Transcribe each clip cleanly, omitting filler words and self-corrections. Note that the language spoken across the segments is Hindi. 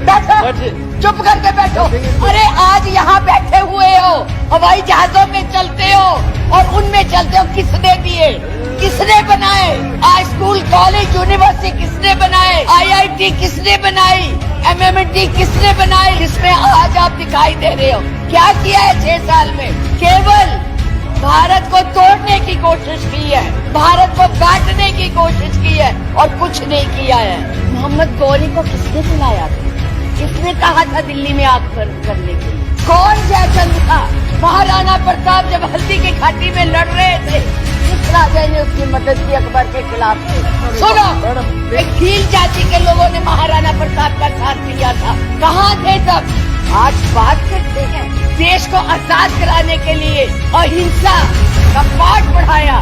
बैठो, चुप करके बैठो। अरे आज यहाँ बैठे हुए हो, हवाई जहाजों में चलते हो और उनमें चलते हो, किसने दिए, किसने बनाए? आज स्कूल, कॉलेज, यूनिवर्सिटी किसने बनाए? IIT किसने बनाई? MMT किसने बनाई? जिसमें आज आप दिखाई दे रहे हो। क्या किया है 6 साल में? केवल भारत को तोड़ने की कोशिश की है, भारत को काटने की कोशिश की है और कुछ नहीं किया है। मोहम्मद गौरी को किसने बुलाया था? किसने कहा था दिल्ली में आग करने के लिए? कौन जयचंद था? महाराणा प्रताप जब हल्दी की घाटी में लड़ रहे थे, किस राजा ने उसकी मदद की अकबर के खिलाफ में? सुनो, एक भील जाति के लोगों ने महाराणा प्रताप का साथ दिया था, कहाँ थे तब? आज बात करते हैं देश को आजाद कराने के लिए अहिंसा का पाठ पढ़ाया।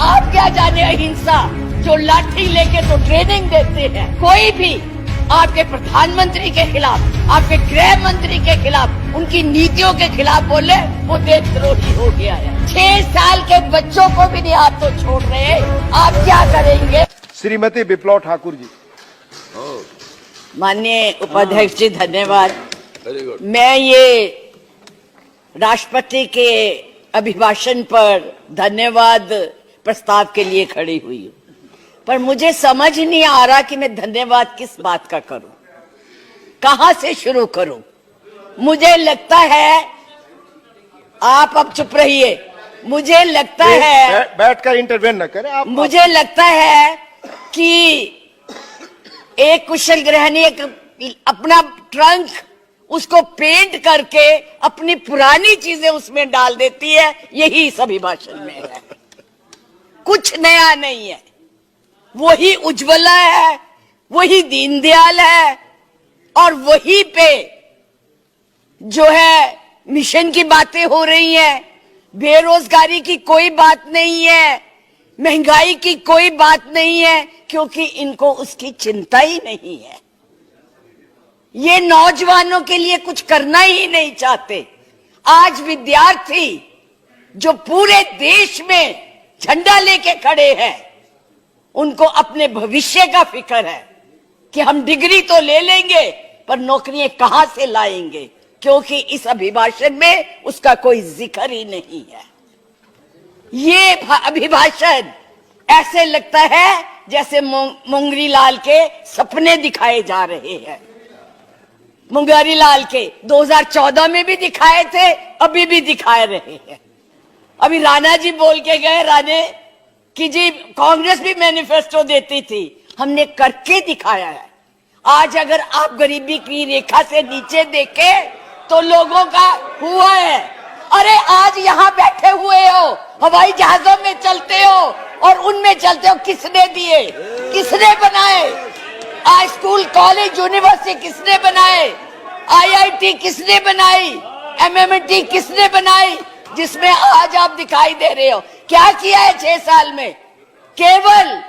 आप क्या जाने अहिंसा, जो लाठी लेके तो ट्रेनिंग देते हैं। कोई भी आपके प्रधानमंत्री के खिलाफ, आपके गृह मंत्री के खिलाफ, उनकी नीतियों के खिलाफ बोले, वो देशद्रोही हो गया है। 6 साल के बच्चों को भी नहीं आप तो छोड़ रहे, आप क्या करेंगे? श्रीमती बिप्लव ठाकुर जी। माननीय उपाध्यक्ष जी, धन्यवाद। मैं ये राष्ट्रपति के अभिभाषण पर धन्यवाद प्रस्ताव के लिए खड़ी हुई हूँ, पर मुझे समझ नहीं आ रहा कि मैं धन्यवाद किस बात का करूं, कहां से शुरू करूं। मुझे लगता है, आप अब चुप रहिए, मुझे लगता है बैठकर इंटरवेन न करें आप। मुझे लगता है कि एक कुशल गृहिणी अपना ट्रंक उसको पेंट करके अपनी पुरानी चीजें उसमें डाल देती है, यही इस अभिभाषण में है। कुछ नया नहीं है, वही उज्ज्वला है, वही दीनदयाल है और वही पे जो है मिशन की बातें हो रही हैं। बेरोजगारी की कोई बात नहीं है, महंगाई की कोई बात नहीं है, क्योंकि इनको उसकी चिंता ही नहीं है। ये नौजवानों के लिए कुछ करना ही नहीं चाहते। आज विद्यार्थी जो पूरे देश में झंडा लेके खड़े हैं, उनको अपने भविष्य का फिक्र है कि हम डिग्री तो ले लेंगे पर नौकरियां कहां से लाएंगे, क्योंकि इस अभिभाषण में उसका कोई जिक्र ही नहीं है। ये अभिभाषण ऐसे लगता है जैसे मुंगरी लाल के सपने दिखाए जा रहे हैं। मुंगरी लाल के 2014 में भी दिखाए थे, अभी भी दिखाए रहे हैं। अभी राणा जी बोल के गए, राणे कि जी कांग्रेस भी मैनिफेस्टो देती थी, हमने करके दिखाया है। आज अगर आप गरीबी की रेखा से नीचे देखें तो लोगों का हुआ है। अरे आज यहाँ बैठे हुए हो, हवाई जहाजों में चलते हो और उनमें चलते हो, किसने दिए, किसने बनाए? आज स्कूल, कॉलेज, यूनिवर्सिटी किसने बनाए? IIT किसने बनाई? MMT किसने बनाई? जिसमें आज आप दिखाई दे रहे हो। क्या किया है 6 साल में? केवल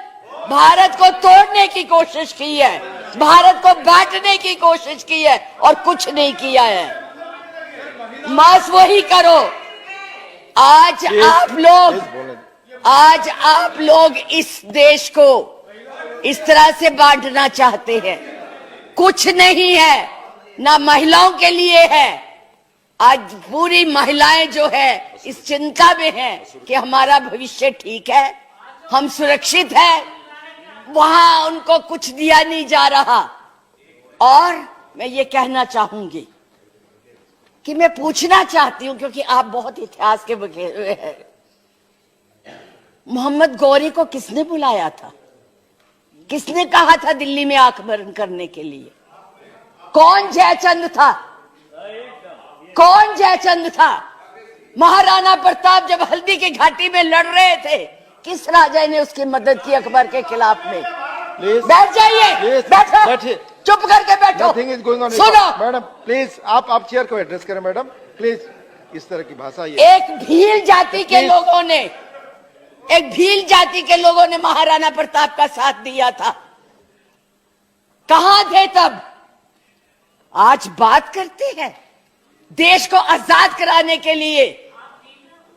भारत को तोड़ने की कोशिश की है, भारत को बांटने की कोशिश की है और कुछ नहीं किया है। मास वही करो। आज आप लोग इस देश को इस तरह से बांटना चाहते हैं। कुछ नहीं है, ना महिलाओं के लिए है। आज पूरी महिलाएं जो है इस चिंता में है कि हमारा भविष्य ठीक है, हम सुरक्षित है, वहां उनको कुछ दिया नहीं जा रहा। और मैं ये कहना चाहूंगी कि मैं पूछना चाहती हूं, क्योंकि आप बहुत इतिहास के बखेर हुए हैं, मोहम्मद गौरी को किसने बुलाया था? किसने कहा था दिल्ली में आक्रमण करने के लिए? कौन जयचंद था? कौन जयचंद था? महाराणा प्रताप जब हल्दी की घाटी में लड़ रहे थे, किस राजा ने उसकी मदद की अकबर के खिलाफ में? बैठ जाइए, बैठो, चुप करके बैठो। सुनो मैडम, प्लीज आप चेयर को एड्रेस करें मैडम, प्लीज। इस तरह की भाषा एक भील जाति के लोगों ने, एक भील जाति के लोगों ने महाराणा प्रताप का साथ दिया था, कहां थे तब? आज बात करते हैं देश को आजाद कराने के लिए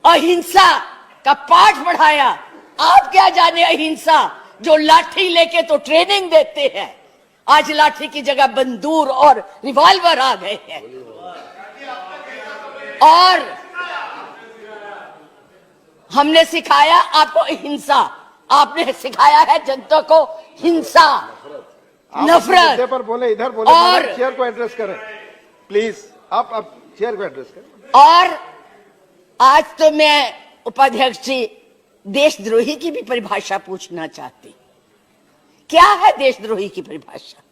अहिंसा का पाठ पढ़ाया। आप क्या जाने अहिंसा, जो लाठी लेके तो ट्रेनिंग देते हैं। आज लाठी की जगह बंदूक और रिवॉल्वर आ गए हैं। और हमने सिखाया आपको हिंसा, आपने सिखाया है जनता को हिंसा, नफरत। पर बोले, इधर बोले, और चेयर को एड्रेस करें प्लीज। आप चेयर को एड्रेस करें। और आज तो मैं उपाध्यक्ष जी देशद्रोही की भी परिभाषा पूछना चाहती। क्या है देशद्रोही की परिभाषा?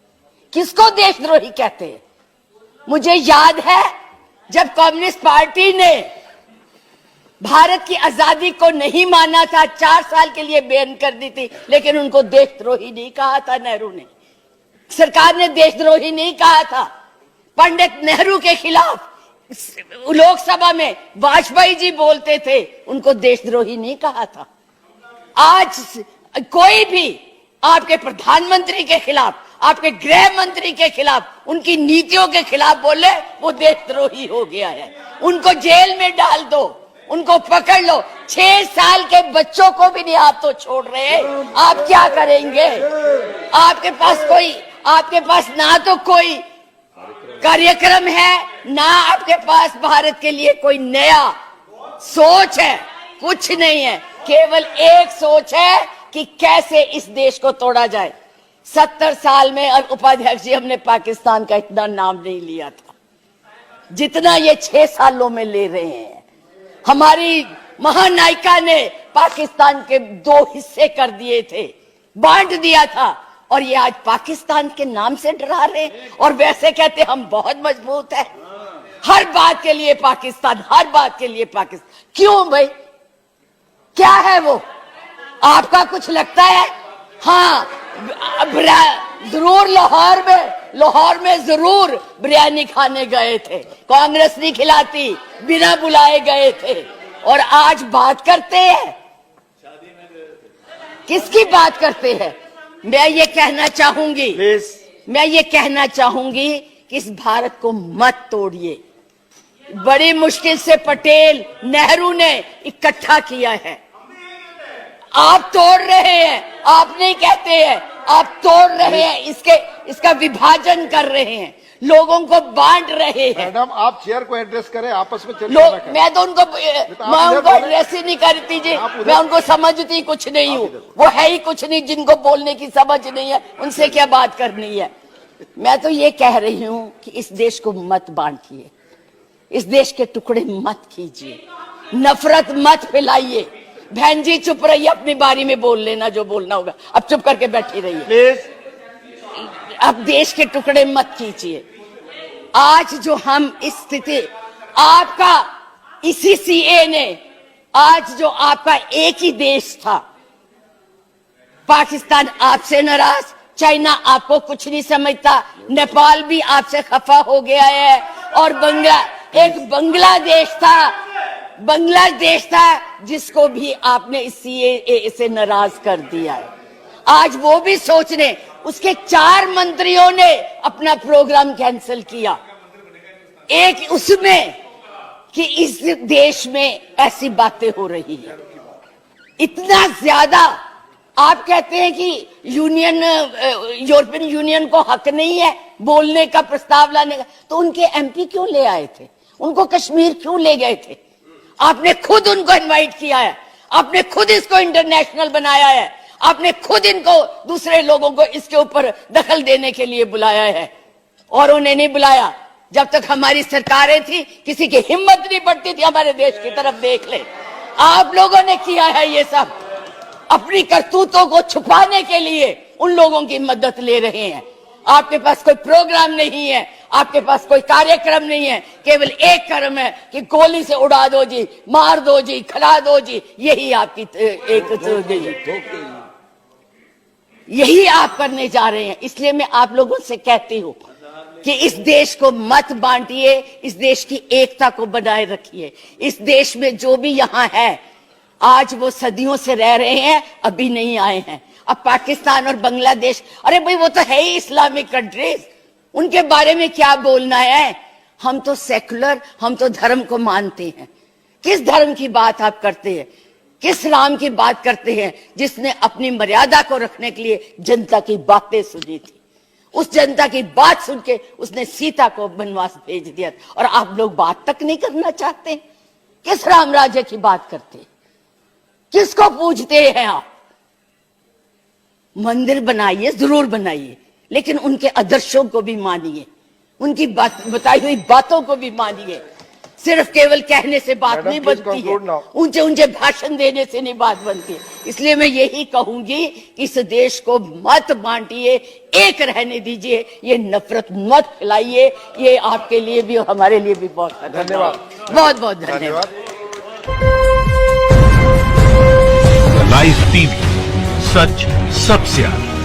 किसको देशद्रोही कहते हैं? मुझे याद है जब कम्युनिस्ट पार्टी ने भारत की आजादी को नहीं माना था, 4 साल के लिए बैन कर दी थी, लेकिन उनको देशद्रोही नहीं कहा था नेहरू ने। सरकार ने देशद्रोही नहीं कहा था। पंडित नेहरू के खिलाफ लोकसभा में वाजपेयी जी बोलते थे, उनको देशद्रोही नहीं कहा था। आज कोई भी आपके प्रधानमंत्री के खिलाफ, आपके गृह मंत्री के खिलाफ, उनकी नीतियों के खिलाफ बोले, वो देशद्रोही हो गया है। उनको जेल में डाल दो, उनको पकड़ लो। 6 साल के बच्चों को भी नहीं आप तो छोड़ रहे। आप क्या करेंगे? आपके पास ना तो कोई कार्यक्रम है, ना आपके पास भारत के लिए कोई नया सोच है, कुछ नहीं है। केवल एक सोच है कि कैसे इस देश को तोड़ा जाए। 70 साल में, और उपाध्यक्ष जी, हमने पाकिस्तान का इतना नाम नहीं लिया था जितना ये 6 सालों में ले रहे हैं। हमारी महानायिका ने पाकिस्तान के 2 हिस्से कर दिए थे, बांट दिया था, और ये आज पाकिस्तान के नाम से डरा रहे हैं। और वैसे कहते हम बहुत मजबूत है, हर बात के लिए पाकिस्तान, हर बात के लिए पाकिस्तान। क्यों भाई? क्या है वो? आपका कुछ लगता है? हाँ, जरूर लाहौर में जरूर बिरयानी खाने गए थे, कांग्रेस नहीं खिलाती, बिना बुलाए गए थे। और आज बात करते हैं, किसकी बात करते हैं? मैं ये कहना चाहूंगी कि इस भारत को मत तोड़िए। बड़ी मुश्किल से पटेल, नेहरू ने इकट्ठा किया है, आप तोड़ रहे हैं। आप नहीं कहते हैं, आप तोड़ रहे हैं, इसका विभाजन कर रहे हैं, लोगों को बांट रहे हैं। मैडम, आप चेयर को एड्रेस करें, आपस में मैं उनको एड्रेस ही नहीं करती जी, मैं उनको समझती कुछ नहीं हूँ। वो है ही कुछ नहीं, जिनको बोलने की समझ नहीं है, उनसे क्या बात करनी है। मैं तो ये कह रही हूँ कि इस देश को मत बांटिए, इस देश के टुकड़े मत कीजिए, नफरत मत फैलाइए। बहन जी चुप रहिए, अपनी बारी में बोल लेना जो बोलना होगा, अब चुप करके बैठी रहिए प्लीज। अब देश के टुकड़े मत कीजिए। आज जो हम इस स्थिति, आपका इसी सीए ने, आज जो आपका एक ही देश था, पाकिस्तान आपसे नाराज, चाइना आपको कुछ नहीं समझता, नेपाल भी आपसे खफा हो गया है, और बांग्लादेश था जिसको भी आपने इस सीएए से नाराज कर दिया है। आज वो भी सोच रहे, उसके 4 मंत्रियों ने अपना प्रोग्राम कैंसिल किया, एक उसमें कि इस देश में ऐसी बातें हो रही है। इतना ज्यादा आप कहते हैं कि यूरोपियन यूनियन को हक नहीं है बोलने का, प्रस्ताव लाने का, तो उनके एमपी क्यों ले आए थे? उनको कश्मीर क्यों ले गए थे? आपने खुद उनको इनवाइट किया है, आपने खुद इसको इंटरनेशनल बनाया है, आपने खुद इनको, दूसरे लोगों को इसके ऊपर दखल देने के लिए बुलाया है, और उन्हें नहीं बुलाया। जब तक हमारी सरकारें थी, किसी की हिम्मत नहीं पड़ती थी हमारे देश की तरफ देख ले। आप लोगों ने किया है ये सब, अपनी करतूतों को छुपाने के लिए उन लोगों की मदद ले रहे हैं। आपके पास कोई प्रोग्राम नहीं है, आपके पास कोई कार्यक्रम नहीं है, केवल एक कर्म है कि गोली से उड़ा दो जी, मार दो जी, खिला दो जी, यही आपकी यही आप करने जा रहे हैं। इसलिए मैं आप लोगों से कहती हूं कि इस देश को मत बांटिए, इस देश की एकता को बनाए रखिए। इस देश में जो भी यहाँ है, आज वो सदियों से रह रहे हैं, अभी नहीं आए हैं। अब पाकिस्तान और बांग्लादेश, अरे भाई वो तो है ही इस्लामिक कंट्रीज, उनके बारे में क्या बोलना है? हम तो सेकुलर, हम तो धर्म को मानते हैं। किस धर्म की बात आप करते हैं? किस राम की बात करते हैं जिसने अपनी मर्यादा को रखने के लिए जनता की बातें सुनी थी? उस जनता की बात सुन के उसने सीता को वनवास भेज दिया, और आप लोग बात तक नहीं करना चाहते। किस राम राज्य की बात करते, किसको पूजते हैं आप? मंदिर बनाइए, जरूर बनाइए, लेकिन उनके आदर्शों को भी मानिए, उनकी बताई हुई बातों को भी मानिए। सिर्फ केवल कहने से बात Madam, नहीं please बनती है, conclude now. ऊंचे ऊंचे भाषण देने से नहीं बात बनती। इसलिए मैं यही कहूंगी कि इस देश को मत बांटिए, एक रहने दीजिए, ये नफरत मत फैलाइए। ये आपके लिए भी और हमारे लिए भी बहुत खतरनाक। धन्यवाद। बहुत बहुत धन्यवाद। लाइव टीवी, सच सबसे आगे।